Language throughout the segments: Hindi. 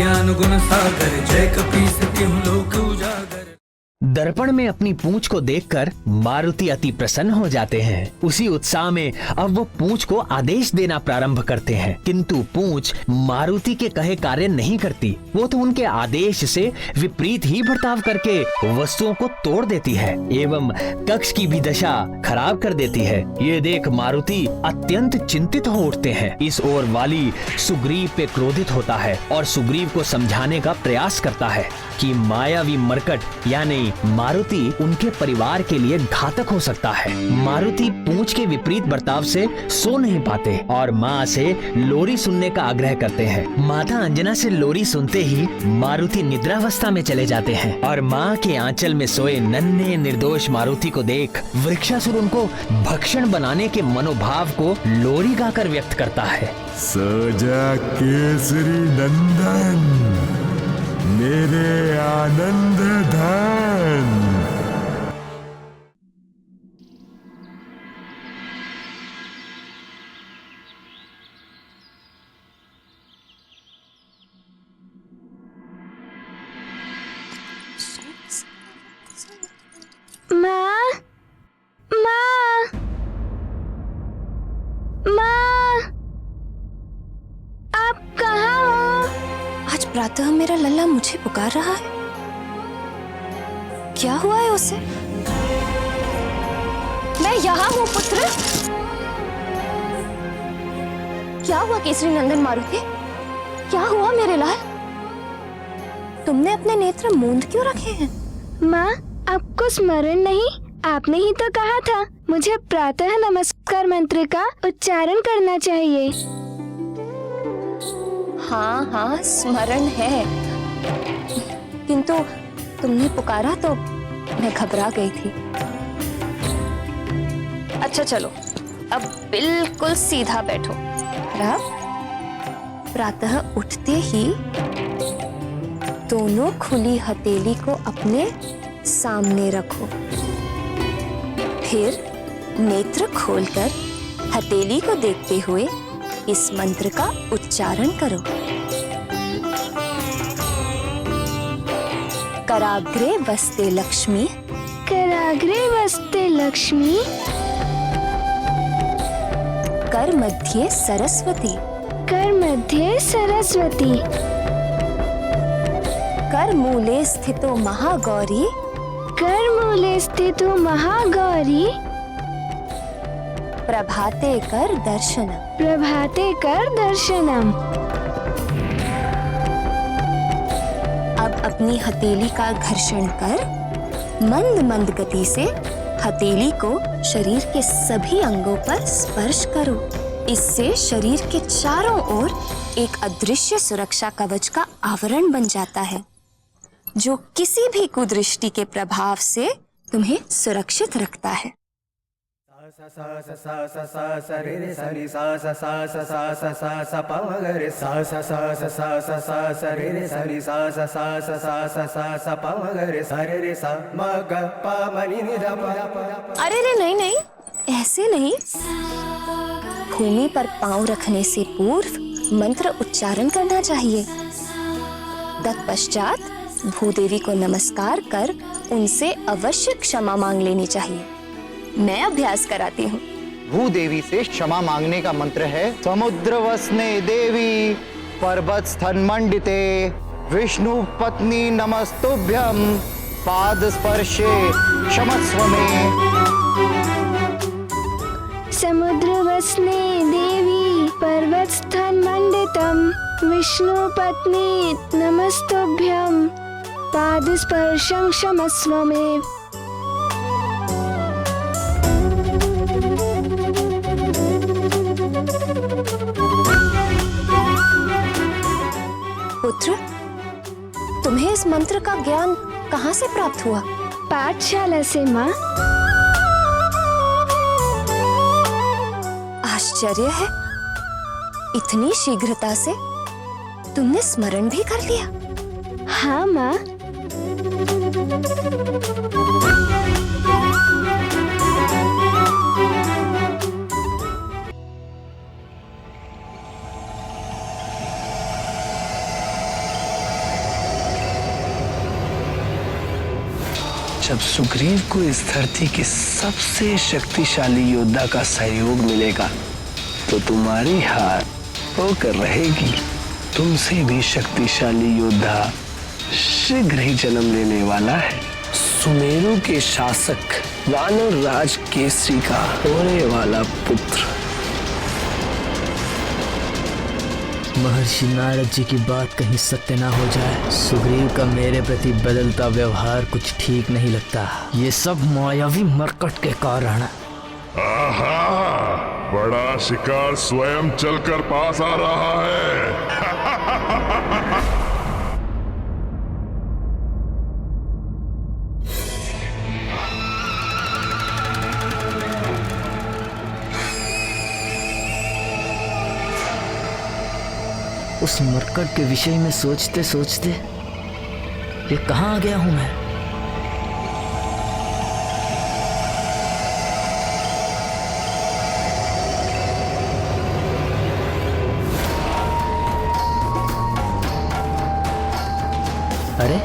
ज्ञान गुण सागर, जय कपीस तिहुँ लोक उजागर। दर्पण में अपनी पूंछ को देखकर मारुति अति प्रसन्न हो जाते हैं। उसी उत्साह में अब वो पूंछ को आदेश देना प्रारंभ करते हैं, किंतु पूंछ मारुति के कहे कार्य नहीं करती। वो तो उनके आदेश से विपरीत ही बर्ताव करके वस्तुओं को तोड़ देती है एवं कक्ष की भी दशा खराब कर देती है। ये देख मारुति अत्यंत चिंतित हो उठते हैं। इस ओर वाली सुग्रीव पे क्रोधित होता है और सुग्रीव को समझाने का प्रयास करता है कि मायावी मरकट यानी मारुति उनके परिवार के लिए घातक हो सकता है। मारुति पूंछ के विपरीत बर्ताव से सो नहीं पाते और माँ से लोरी सुनने का आग्रह करते हैं। माता अंजना से लोरी सुनते ही मारुति निद्रावस्था में चले जाते हैं और माँ के आंचल में सोए नन्हे निर्दोष मारुति को देख वृक्षासुर उनको भक्षण बनाने के मनोभाव को लोरी गाकर व्यक्त करता है। सजा केसरी नंदन, मेरे आनंद धन। माँ, माँ, माँ, आप कहाँ हो? आज प्रातः मेरा लल्ला मुझे पुकार रहा है। क्या हुआ है उसे? मैं यहाँ हूँ पुत्र। क्या हुआ केसरी नंदन मारुति? क्या हुआ मेरे लाल? तुमने अपने नेत्र मूंद क्यों रखे हैं? माँ, आपको स्मरण नहीं? आपने ही तो कहा था मुझे प्रातः नमस्कार मंत्र का उच्चारण करना चाहिए। हाँ हाँ, स्मरण है, किंतु तुमने पुकारा तो मैं घबरा गई थी। अच्छा चलो, अब बिल्कुल सीधा बैठो। अब प्रातः उठते ही दोनों खुली हथेली को अपने सामने रखो, फिर नेत्र खोलकर हथेली को देखते हुए इस मंत्र का उच्चारण करो। कराग्रे वस्ते लक्ष्मी, कराग्रे वस्ते लक्ष्मी, कर मध्ये सरस्वती, कर मध्ये सरस्वती, कर मूले स्थितो महागौरी, कर मूले स्थितो महागौरी, प्रभाते कर दर्शनम, प्रभाते कर दर्शनम। अब अपनी हथेली का घर्षण कर मंद मंद गति से हथेली को शरीर के सभी अंगों पर स्पर्श करो। इससे शरीर के चारों ओर एक अदृश्य सुरक्षा कवच का आवरण बन जाता है, जो किसी भी कुदृष्टि के प्रभाव से तुम्हें सुरक्षित रखता है। अरे रे नहीं नहीं, ऐसे नहीं। भूमि पर पांव रखने से पूर्व मंत्र उच्चारण करना चाहिए। तत्पश्चात भूदेवी को नमस्कार कर उनसे अवश्य क्षमा मांग लेनी चाहिए। मैं अभ्यास कराती हूँ। भूदेवी से क्षमा मांगने का मंत्र है समुद्र वसने देवी पर्वत स्थन मंडिते विष्णु पत्नी नमस्तुभ्यं पाद स्पर्शे क्षमस्व में। समुद्र वसने देवी पर्वत स्थान मंडितम विष्णु पत्नी नमस्तुभ्यं पाद स्पर्शं क्षमस्व में। पुत्र, तुम्हें इस मंत्र का ज्ञान कहाँ से प्राप्त हुआ? पाठशाला से माँ। आश्चर्य है, इतनी शीघ्रता से तुमने स्मरण भी कर लिया। हाँ माँ। जब सुग्रीव को इस धरती के सबसे शक्तिशाली योद्धा का सहयोग मिलेगा तो तुम्हारी हार होकर रहेगी। तुमसे भी शक्तिशाली योद्धा शीघ्र ही जन्म लेने वाला है। सुमेरु के शासक वानर राज केसरी का होने वाला पुत्र। महर्षि नारद जी की बात कहीं सत्य ना हो जाए। सुग्रीव का मेरे प्रति बदलता व्यवहार कुछ ठीक नहीं लगता। ये सब मायावी मरकट के कारण। आहा, बड़ा शिकार स्वयं चलकर पास आ रहा है। उस मरकट के विषय में सोचते सोचते ये कहाँ आ गया हूं मैं? अरे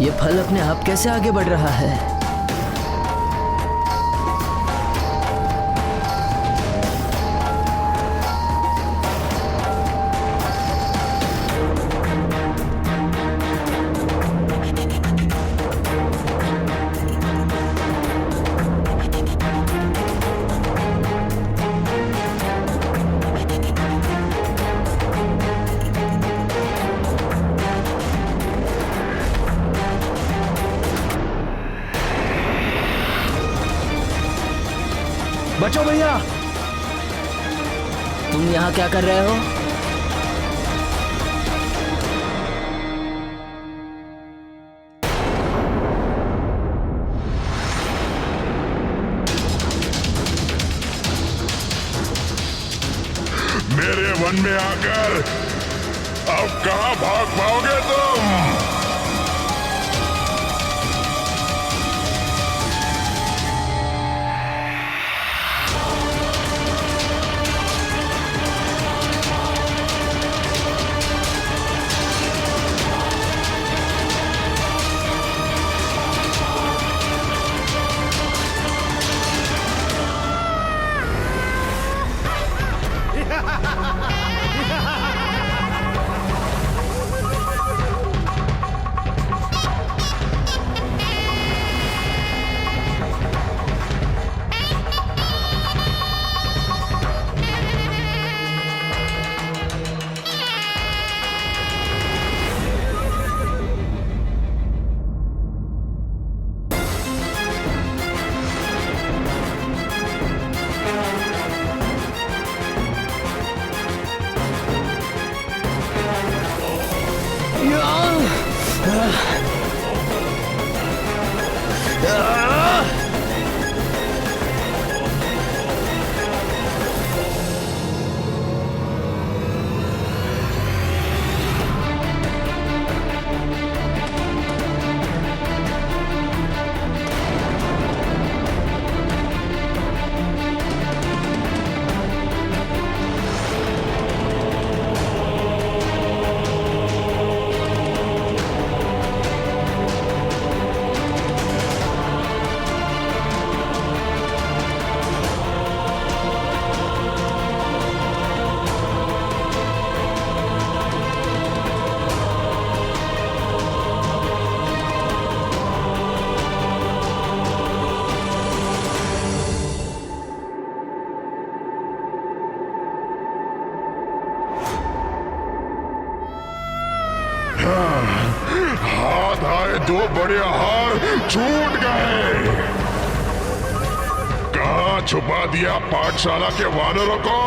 ये फल अपने आप कैसे आगे बढ़ रहा है? बचो भैया, तुम यहाँ क्या कर रहे हो? मेरे वन में आकर अब कहां भाग पाओगे तुम? हाथ आए दो बड़े हार छूट गए। कहां छुपा दिया पाठशाला के वानरों को?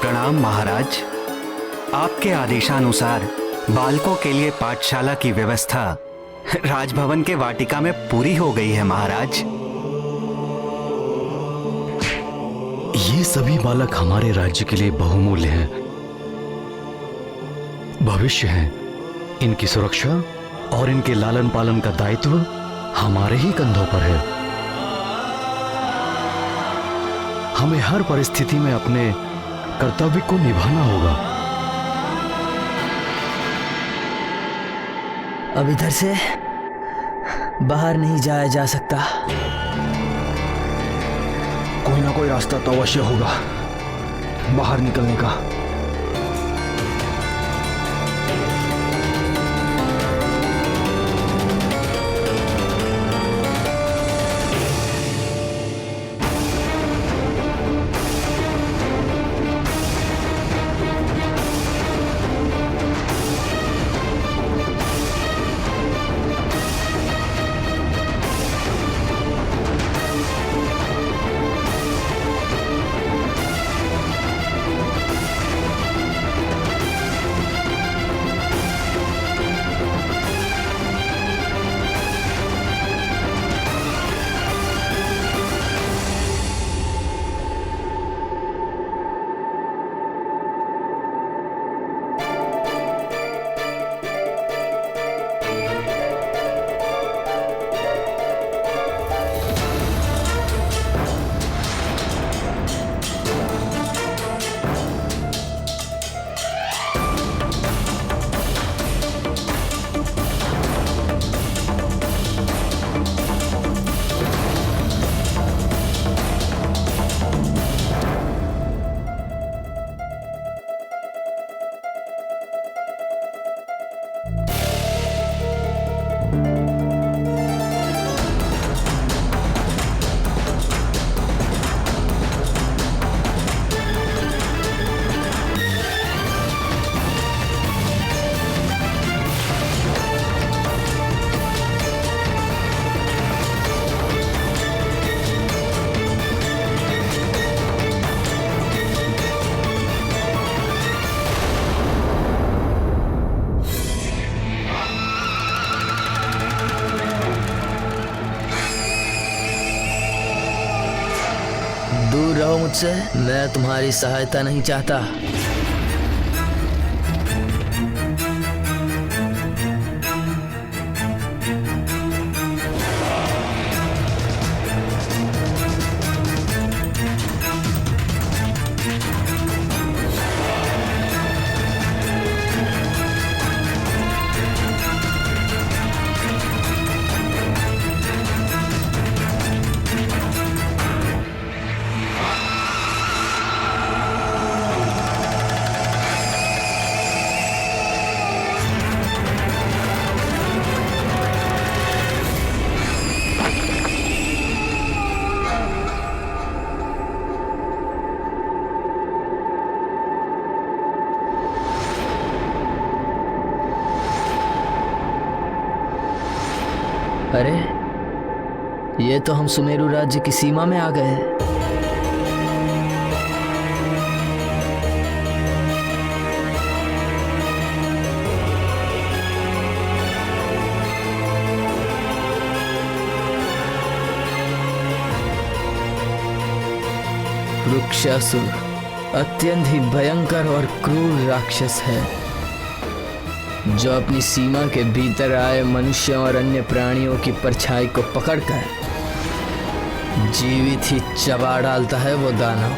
प्रणाम महाराज। आपके आदेशानुसार बालकों के लिए पाठशाला की व्यवस्था राजभवन के वाटिका में पूरी हो गई है महाराज। ये सभी बालक हमारे राज्य के लिए बहुमूल्य हैं, भविष्य हैं। इनकी सुरक्षा और इनके लालन पालन का दायित्व हमारे ही कंधों पर है। हमें हर परिस्थिति में अपने कर्तव्य को निभाना होगा। अब इधर से बाहर नहीं जाया जा सकता। कोई ना कोई रास्ता तो अवश्य होगा बाहर निकलने का। दूर रहो मुझसे, मैं तुम्हारी सहायता नहीं चाहता। अरे, ये तो हम सुमेरु राज्य की सीमा में आ गए हैं। वृक्षासुर अत्यंत ही भयंकर और क्रूर राक्षस है, जो अपनी सीमा के भीतर आए मनुष्यों और अन्य प्राणियों की परछाई को पकड़कर जीवित ही चबा डालता है वो दानव।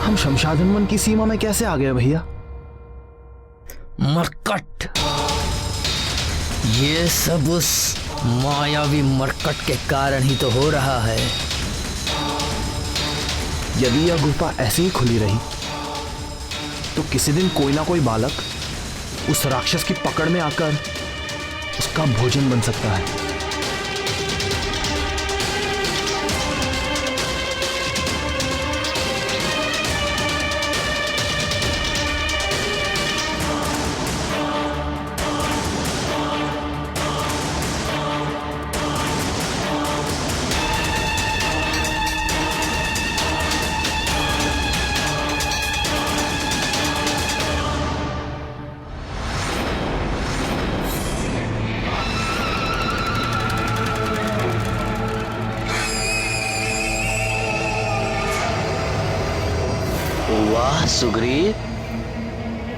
हम शमशादन वन की सीमा में कैसे आ गए भैया? मरकट, ये सब उस मायावी मरकट के कारण ही तो हो रहा है। यदि यह गुफा ऐसे ही खुली रही तो किसी दिन कोई ना कोई बालक उस राक्षस की पकड़ में आकर उसका भोजन बन सकता है। सुग्रीव,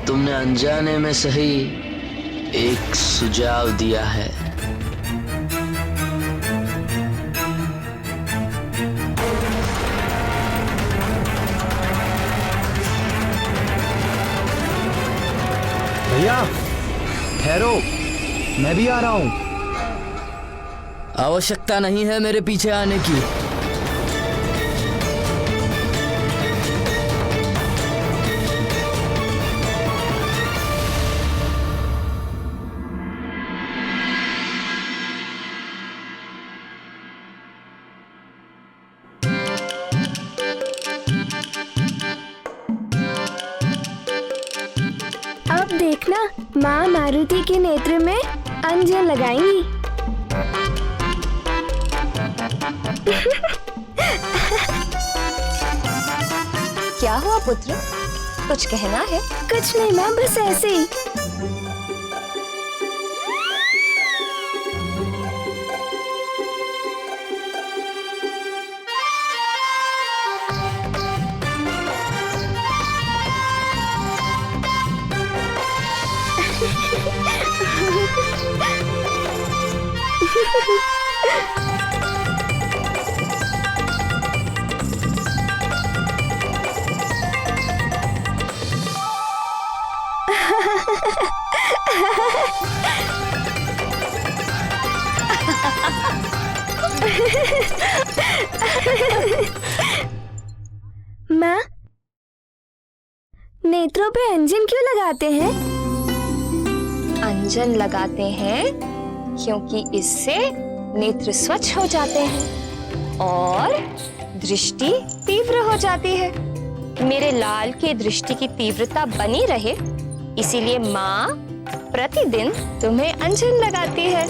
तुमने अनजाने में सही एक सुझाव दिया है। भैया ठहरो, मैं भी आ रहा हूं। आवश्यकता नहीं है मेरे पीछे आने की। अब देखना, माँ मारुति के नेत्र में अंजन लगाएंगी। क्या हुआ पुत्र, कुछ कहना है? कुछ नहीं माँ, बस ऐसे ही। माँ, नेत्रों पे अंजन क्यों लगाते हैं? अंजन लगाते हैं क्योंकि इससे नेत्र स्वच्छ हो जाते हैं और दृष्टि तीव्र हो जाती है। मेरे लाल की दृष्टि की तीव्रता बनी रहे, इसीलिए माँ प्रतिदिन तुम्हें अंजन लगाती है।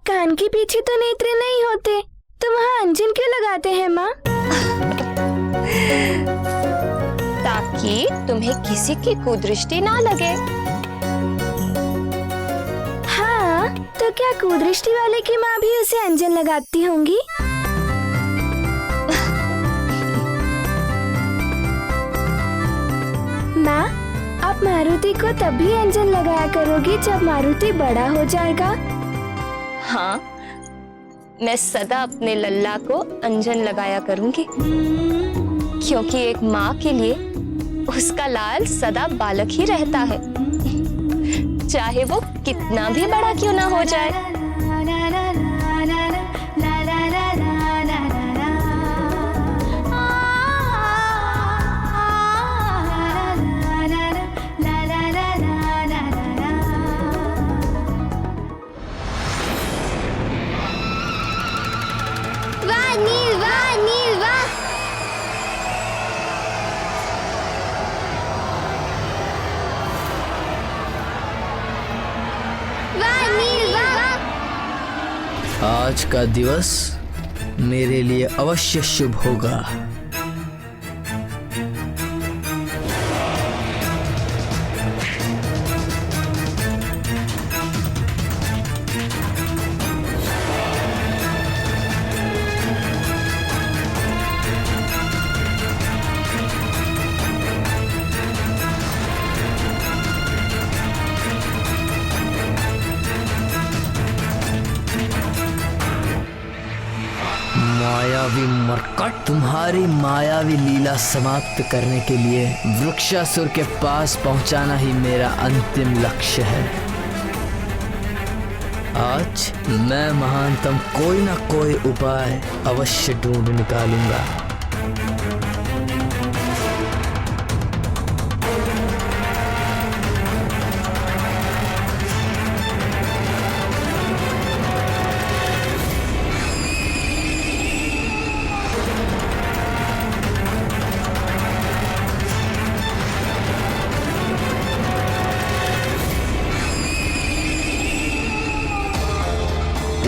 कान के पीछे तो नेत्र नहीं होते, तो वहाँ अंजन क्यों लगाते हैं माँ? ताकि तुम्हें किसी की कुदृष्टि ना लगे। हाँ, तो क्या कुदृष्टि वाले की माँ भी उसे अंजन लगाती होंगी? माँ, आप मारुति को तभी अंजन लगाया करोगी जब मारुति बड़ा हो जाएगा। हाँ, मैं सदा अपने लल्ला को अंजन लगाया करूंगी, क्योंकि एक माँ के लिए उसका लाल सदा बालक ही रहता है, चाहे वो कितना भी बड़ा क्यों ना हो जाए। आज का दिवस मेरे लिए अवश्य शुभ होगा। मायावी मरकट, तुम्हारी मायावी लीला समाप्त करने के लिए वृक्षासुर के पास पहुंचाना ही मेरा अंतिम लक्ष्य है। आज मैं महानतम कोई ना कोई उपाय अवश्य ढूंढ निकालूंगा।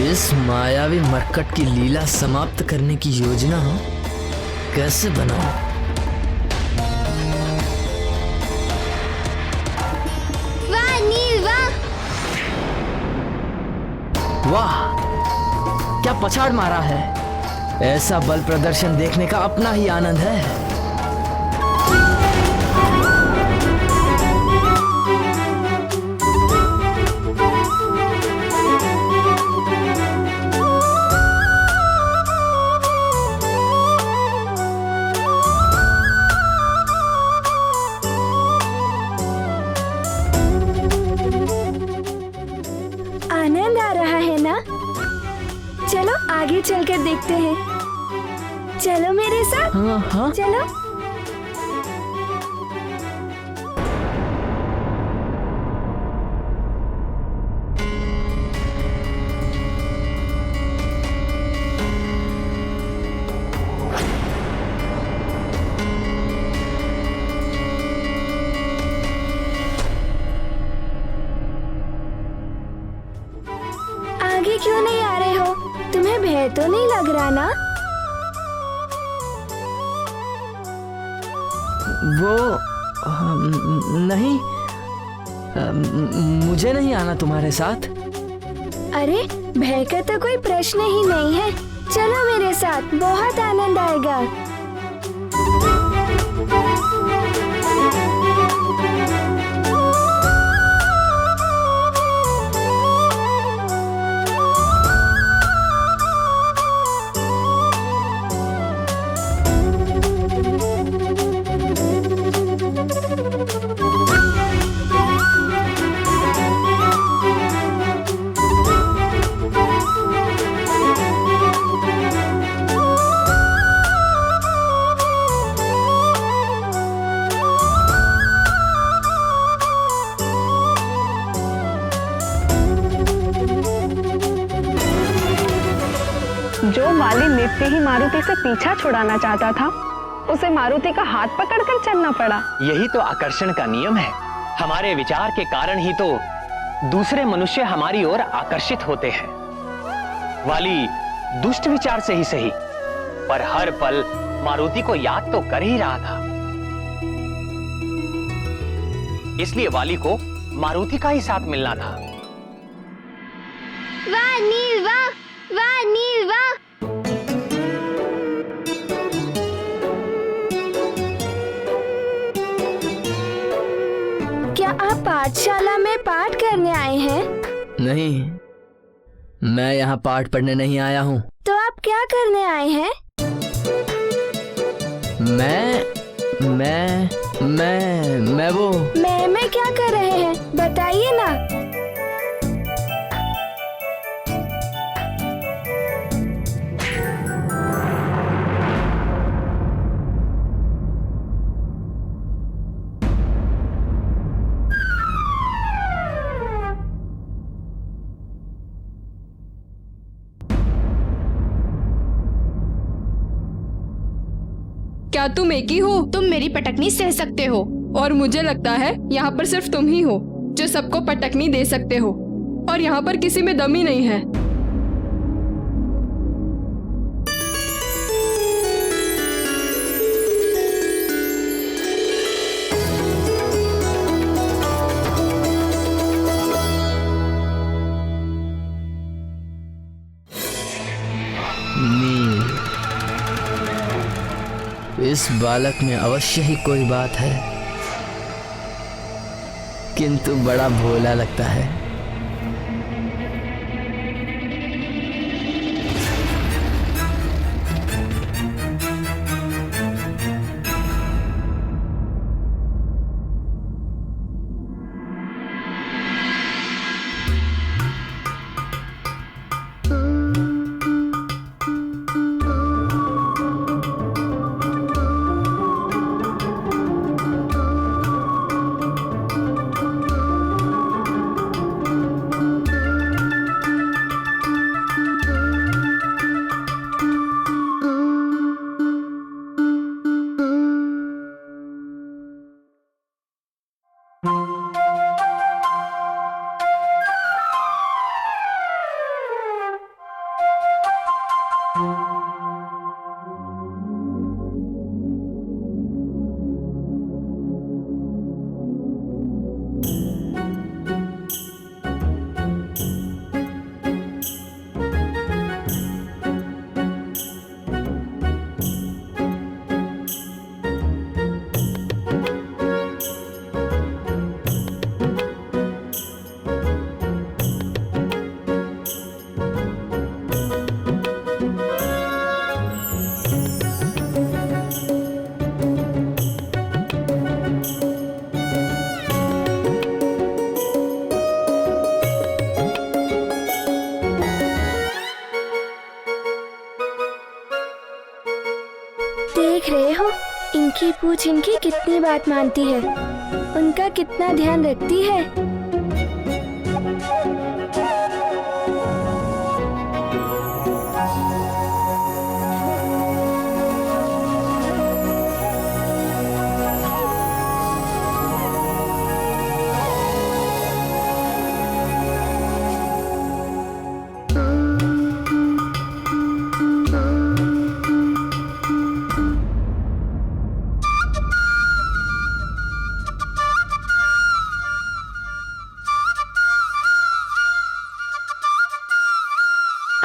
इस मायावी मरकट की लीला समाप्त करने की योजना कैसे बनाऊं? वाह, क्या पछाड़ मारा है। ऐसा बल प्रदर्शन देखने का अपना ही आनंद है। आनंद आ रहा है ना? चलो आगे चलकर देखते हैं। चलो मेरे साथ। हाँ हाँ। चलो। आगे क्यों नहीं आ रहे हो? तुम्हें भय तो नहीं लग रहा ना? वो नहीं, मुझे नहीं आना तुम्हारे साथ। अरे भय का तो कोई प्रश्न ही नहीं है। चलो मेरे साथ, बहुत आनंद आएगा। जो वाली नित्य ही मारुति से पीछा छुड़ाना चाहता था, उसे मारुति का हाथ पकड़कर चलना पड़ा। यही तो आकर्षण का नियम है। हमारे विचार के कारण ही तो दूसरे मनुष्य हमारी ओर आकर्षित होते हैं। वाली दुष्ट विचार से ही सही, पर हर पल मारुति को याद तो कर ही रहा था। इसलिए वाली को मारुति का ही साथ मिलना था। वाह नील वाह, वाह नील वाह। क्या आप पाठशाला में पाठ करने आए हैं? नहीं, मैं यहाँ पाठ पढ़ने नहीं आया हूँ। तो आप क्या करने आए हैं? मैं वो मैं क्या कर रहे हैं? बताइए ना। क्या तुम एक ही हो? तुम मेरी पटकनी सह सकते हो, और मुझे लगता है यहाँ पर सिर्फ तुम ही हो जो सबको पटकनी दे सकते हो, और यहाँ पर किसी में दम ही नहीं है। इस बालक में अवश्य ही कोई बात है, किंतु बड़ा भोला लगता है। इनकी पूछ इनकी कितनी बात मानती है, उनका कितना ध्यान रखती है।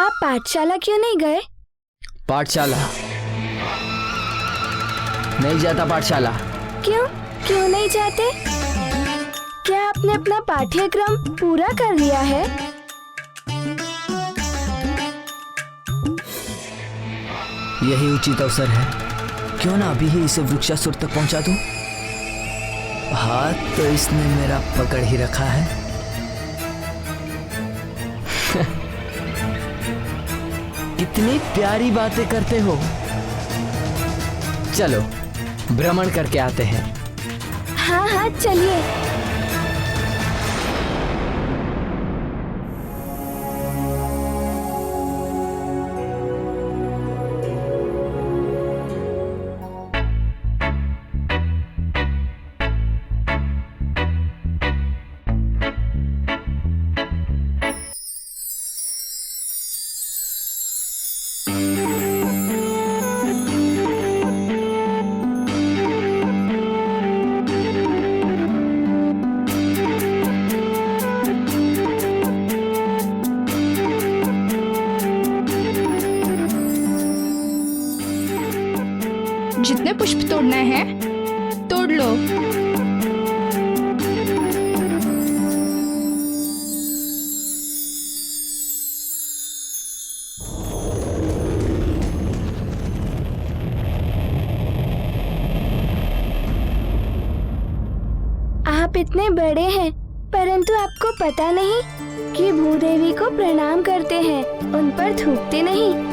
आप पाठशाला क्यों नहीं गए? पाठशाला नहीं जाता। पाठशाला क्यों क्यों नहीं जाते? क्या आपने अपना पाठ्यक्रम पूरा कर लिया है? यही उचित अवसर है, क्यों ना अभी ही इसे वृक्षासुर तक पहुंचा दूं? हाथ तो इसने मेरा पकड़ ही रखा है। कितनी प्यारी बातें करते हो। चलो भ्रमण करके आते हैं। हाँ हाँ चलिए। जितने पुष्प तोड़ना है तोड़ लो। आप इतने बड़े हैं, परंतु आपको पता नहीं कि भूदेवी को प्रणाम करते हैं, उन पर थूकते नहीं।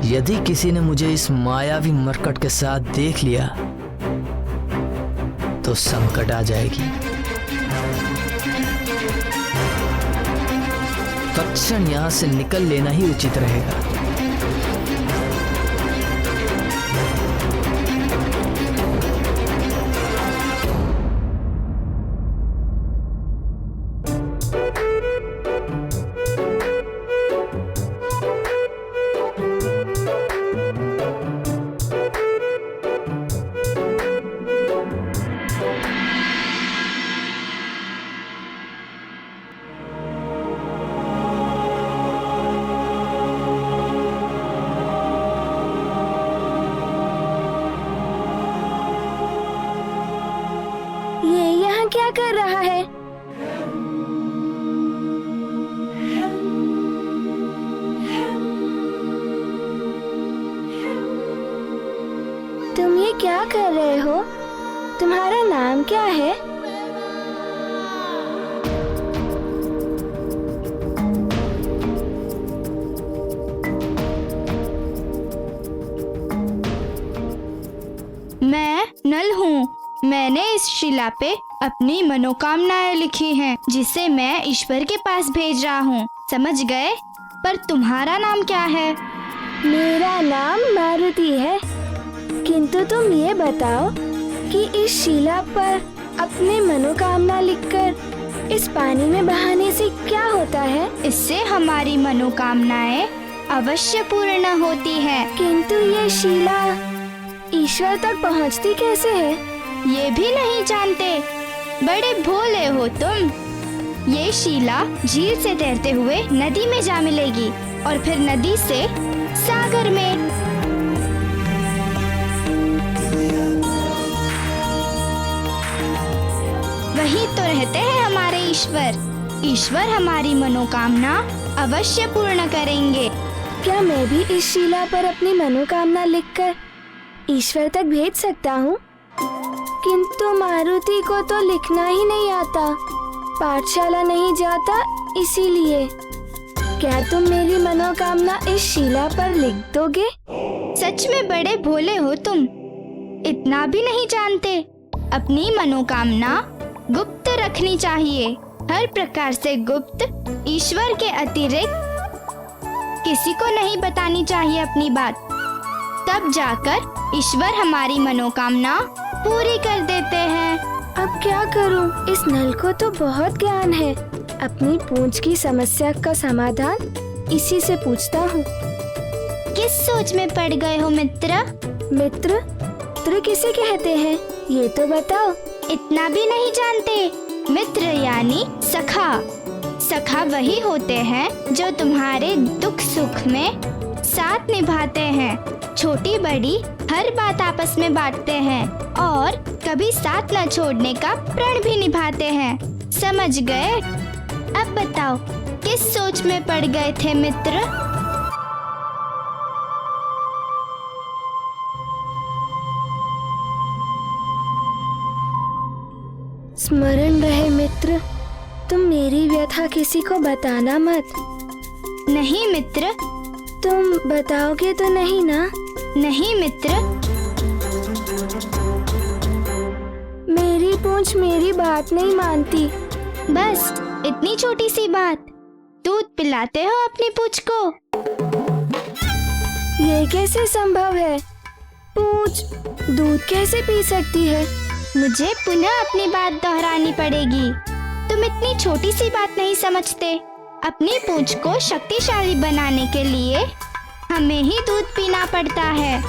यदि किसी ने मुझे इस मायावी मरकट के साथ देख लिया तो संकट आ जाएगी। तत्क्षण यहां से निकल लेना ही उचित रहेगा। ये यहाँ क्या कर रहा है? तुम ये क्या कर रहे हो? तुम्हारा नाम क्या है? मैं नल हूँ। मैंने इस शिला पे अपनी मनोकामनाएं लिखी हैं, जिसे मैं ईश्वर के पास भेज रहा हूँ। समझ गए? पर तुम्हारा नाम क्या है? मेरा नाम मारुति है। किंतु तुम ये बताओ कि इस शिला पर अपने मनोकामना लिखकर इस पानी में बहाने से क्या होता है? इससे हमारी मनोकामनाएं अवश्य पूर्ण होती है। किंतु ये शिला ईश्वर तक पहुँचती कैसे है? ये भी नहीं जानते? बड़े भोले हो तुम। ये शिला झील से तैरते हुए नदी में जा मिलेगी और फिर नदी से सागर में। वहीं तो रहते हैं हमारे ईश्वर। ईश्वर हमारी मनोकामना अवश्य पूर्ण करेंगे। क्या मैं भी इस शिला पर अपनी मनोकामना लिखकर ईश्वर तक भेज सकता हूँ? किंतु मारुति को तो लिखना ही नहीं आता, पाठशाला नहीं जाता इसीलिए। क्या तुम मेरी मनोकामना इस शिला पर लिख दोगे? सच में बड़े भोले हो तुम, इतना भी नहीं जानते। अपनी मनोकामना गुप्त रखनी चाहिए, हर प्रकार से गुप्त। ईश्वर के अतिरिक्त किसी को नहीं बतानी चाहिए अपनी बात, तब जाकर ईश्वर हमारी मनोकामना पूरी कर देते हैं। अब क्या करूं? इस नल को तो बहुत ज्ञान है। अपनी पूंछ की समस्या का समाधान इसी से पूछता हूँ। किस सोच में पड़ गए हो मित्र? मित्र? मित्र किसे कहते हैं, ये तो बताओ। इतना भी नहीं जानते? मित्र यानी सखा। सखा वही होते हैं जो तुम्हारे दुख सुख में साथ निभाते हैं, छोटी बड़ी हर बात आपस में बांटते हैं और कभी साथ न छोड़ने का प्रण भी निभाते हैं। समझ गए? अब बताओ किस सोच में पड़ गए थे मित्र? स्मरण रहे मित्र, तुम मेरी व्यथा किसी को बताना मत। नहीं मित्र। तुम बताओगे तो नहीं ना? नहीं मित्र। मेरी पूंछ मेरी बात नहीं मानती। बस इतनी छोटी सी बात, दूध पिलाते हो अपनी पूंछ को? ये कैसे संभव है? पूंछ दूध कैसे पी सकती है? मुझे पुनः अपनी बात दोहरानी पड़ेगी। तुम इतनी छोटी सी बात नहीं समझते। अपनी पूंछ को शक्तिशाली बनाने के लिए हमें ही दूध पीना पड़ता है।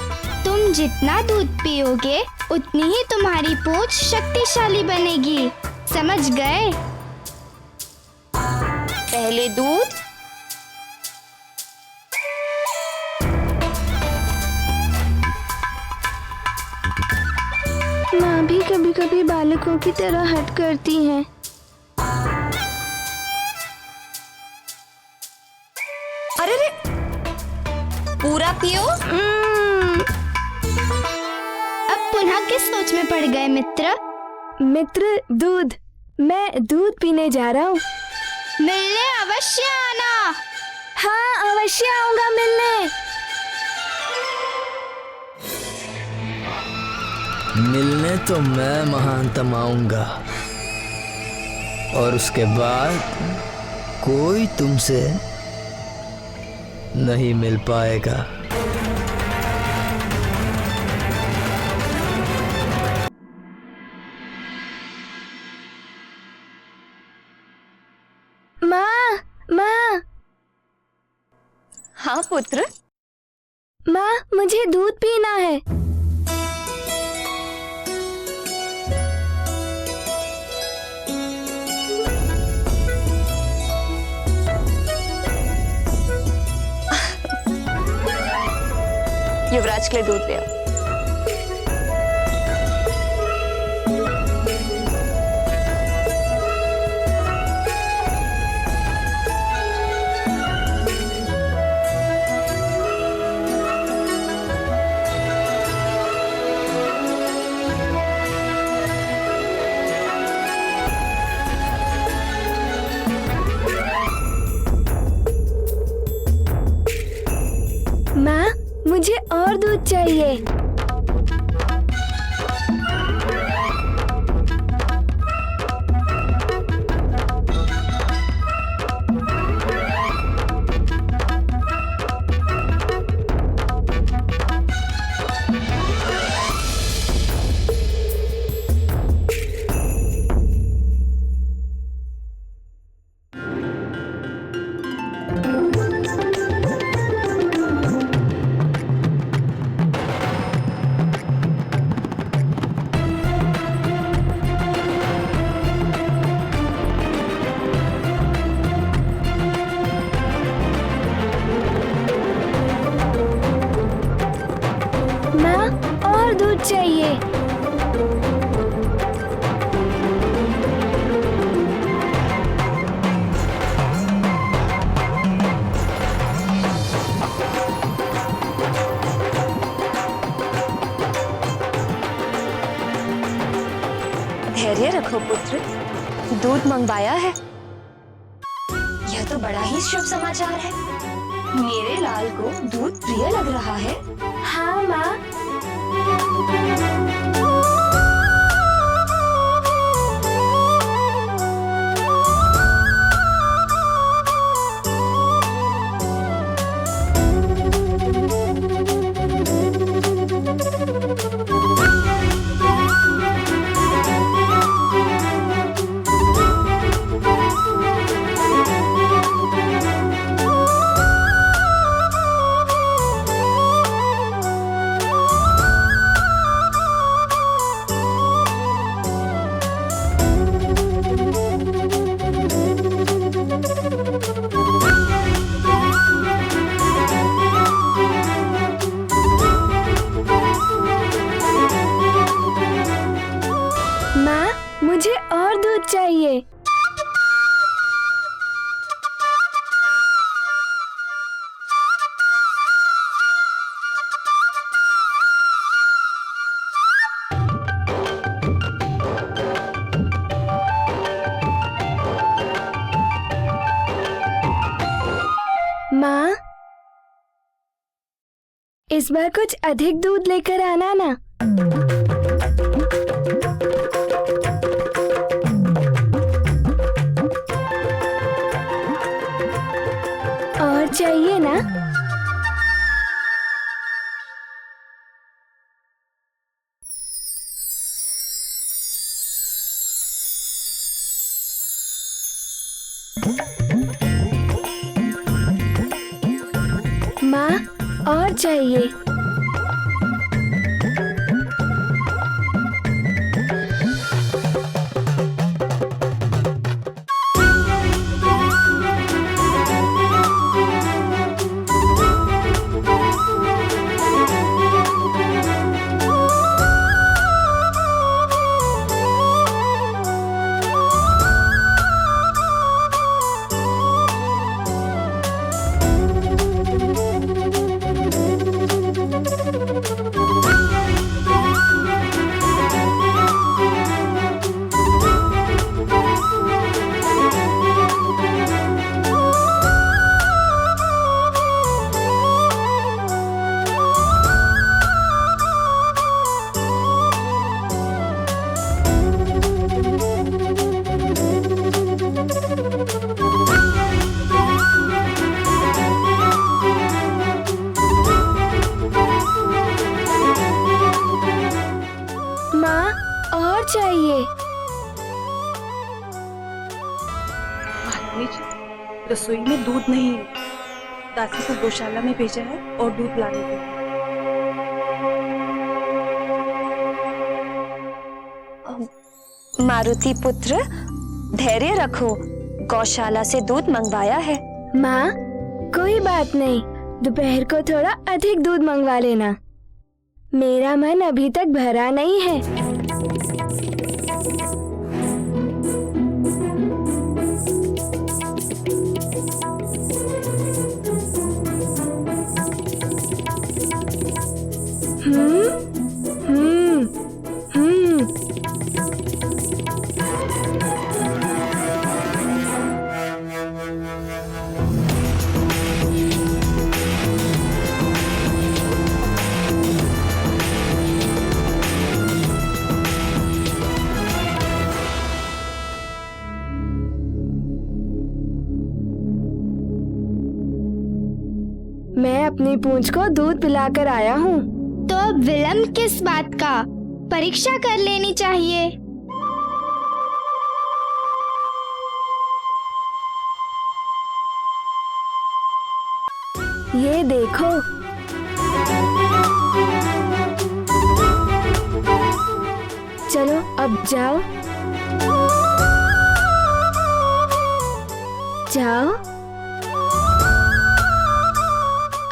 तुम जितना दूध पियोगे उतनी ही तुम्हारी पूंछ शक्तिशाली बनेगी। समझ गए? पहले दूध, माँ भी कभी कभी बालकों की तरह हट करती हैं। अरे रे, पूरा पियो। अब पुनः किस सोच में पड़ गए मित्र? मित्र दूध, मैं दूध पीने जा रहा हूँ। मिलने अवश्य आना। हाँ अवश्य आऊंगा मिलने। मिलने तो मैं महानतम आऊंगा और उसके बाद कोई तुमसे नहीं मिल पाएगा। माँ, माँ। हाँ पुत्र। माँ मुझे दूध पीना है। युवराज के लिए दूध ले आओ। माँ मुझे और दूध चाहिए। दूध मंगवाया है। यह तो बड़ा ही शुभ समाचार है। मेरे लाल को दूध प्रिय लग रहा है। हाँ माँ। माँ, मुझे और दूध चाहिए। माँ, इस बार कुछ अधिक दूध लेकर आना ना। और चाहिए ना? माँ, और चाहिए। चाहिए। रसोई में दूध नहीं है। दासी को गौशाला में भेजा है और दूध लाने को। मारुति पुत्र, धैर्य रखो, गौशाला से दूध मंगवाया है। माँ, कोई बात नहीं, दोपहर को थोड़ा अधिक दूध मंगवा लेना। मेरा मन अभी तक भरा नहीं है। मैं अपनी पूंछ को दूध पिलाकर आया हूँ। तो अब विलंब किस बात का? परीक्षा कर लेनी चाहिए। ये देखो, चलो अब जाओ। जाओ।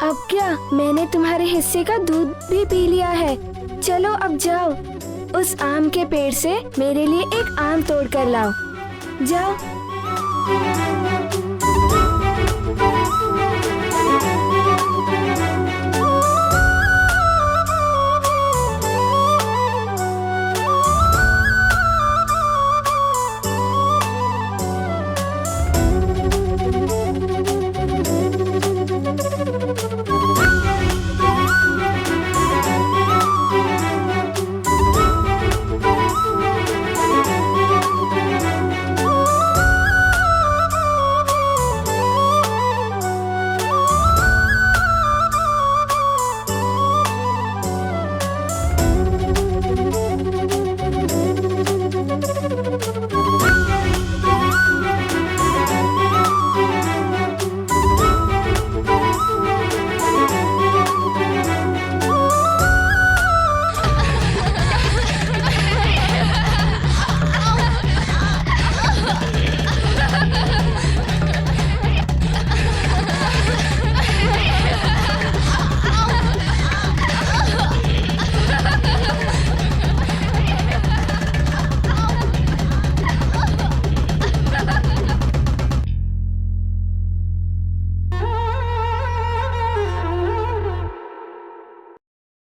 अब क्या, मैंने तुम्हारे हिस्से का दूध भी पी लिया है। चलो अब जाओ, उस आम के पेड़ से मेरे लिए एक आम तोड़ कर लाओ। जाओ।